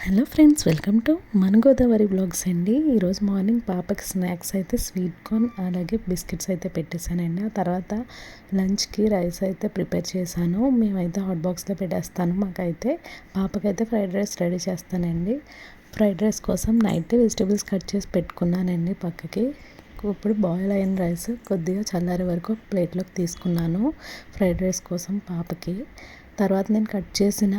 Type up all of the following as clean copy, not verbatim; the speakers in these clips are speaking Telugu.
హలో ఫ్రెండ్స్, వెల్కమ్ టు మన గోదావరి బ్లాగ్స్ అండి. ఈరోజు మార్నింగ్ పాపకి స్నాక్స్ అయితే స్వీట్ కార్న్ అలాగే బిస్కెట్స్ అయితే పెట్టేశానండి. ఆ తర్వాత లంచ్కి రైస్ అయితే ప్రిపేర్ చేశాను. మేమైతే హాట్ బాక్స్లో పెట్టేస్తాను. మాకైతే పాపకైతే ఫ్రైడ్ రైస్ రెడీ చేస్తానండి. ఫ్రైడ్ రైస్ కోసం నైట్ వెజిటేబుల్స్ కట్ చేసి పెట్టుకున్నానండి పక్కకి. ఇప్పుడు బాయిల్ అయిన రైస్ కొద్దిగా చల్లారే వరకు ప్లేట్లోకి తీసుకున్నాను ఫ్రైడ్ రైస్ కోసం పాపకి. తర్వాత నేను కట్ చేసిన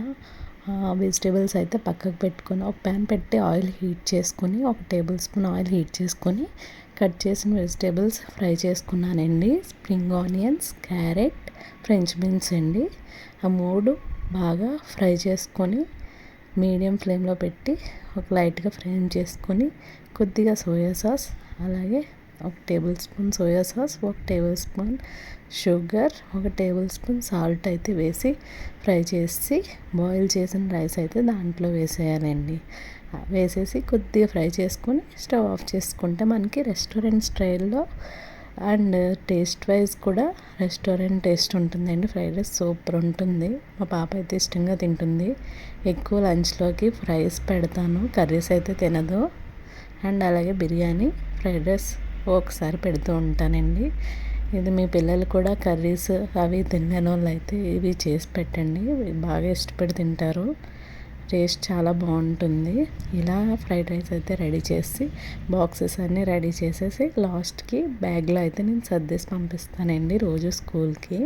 వెజిటేబుల్స్ అయితే పక్కకు పెట్టుకొని ఒక ప్యాన్ పెట్టి ఆయిల్ హీట్ చేసుకొని ఒక టేబుల్ స్పూన్ ఆయిల్ హీట్ చేసుకొని కట్ చేసిన వెజిటేబుల్స్ ఫ్రై చేసుకున్నానండి. Spring onions, carrot, French beans అండి. ఆ మూడు బాగా ఫ్రై చేసుకొని మీడియం ఫ్లేమ్లో పెట్టి ఒక లైట్గా ఫ్రై చేసుకొని కొద్దిగా సోయా సాస్, అలాగే ఒక టేబుల్ స్పూన్ సోయా సాస్, ఒక టేబుల్ స్పూన్ షుగర్, ఒక టేబుల్ స్పూన్ సాల్ట్ అయితే వేసి ఫ్రై చేసి బాయిల్ చేసిన రైస్ అయితే దాంట్లో వేసేయాలండి. వేసేసి కొద్దిగా ఫ్రై చేసుకొని స్టవ్ ఆఫ్ చేసుకుంటే మనకి రెస్టారెంట్ స్టైల్లో అండ్ టేస్ట్ వైజ్ కూడా రెస్టారెంట్ టేస్ట్ ఉంటుందండి. ఫ్రైడ్ రైస్ సూపర్ ఉంటుంది. మా పాప అయితే ఇష్టంగా తింటుంది. ఎక్కువ లంచ్లోకి ఫ్రైస్ పెడతాను, కర్రీస్ అయితే తినదు. అండ్ అలాగే బిర్యానీ, ఫ్రైడ్ రైస్ ఒకసారి పెడుతూ ఉంటానండి. ఇది మీ పిల్లలు కూడా కర్రీస్ అవి తినని వాళ్ళు అయితే ఇవి చేసి పెట్టండి, బాగా ఇష్టపడి తింటారు. టేస్ట్ చాలా బాగుంటుంది. ఇలా ఫ్రైడ్ రైస్ అయితే రెడీ చేసి బాక్సెస్ అన్నీ రెడీ చేసేసి లాస్ట్కి బ్యాగ్లో అయితే నేను సర్దేసి పంపిస్తానండి రోజు స్కూల్కి.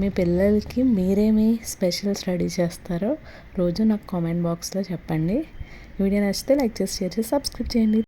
మీ పిల్లలకి మీరేమి స్పెషల్స్ రెడీ చేస్తారో రోజు నాకు కామెంట్ బాక్స్లో చెప్పండి. వీడియో నచ్చితే లైక్ చేసి షేర్ చేసి సబ్స్క్రైబ్ చేయండి.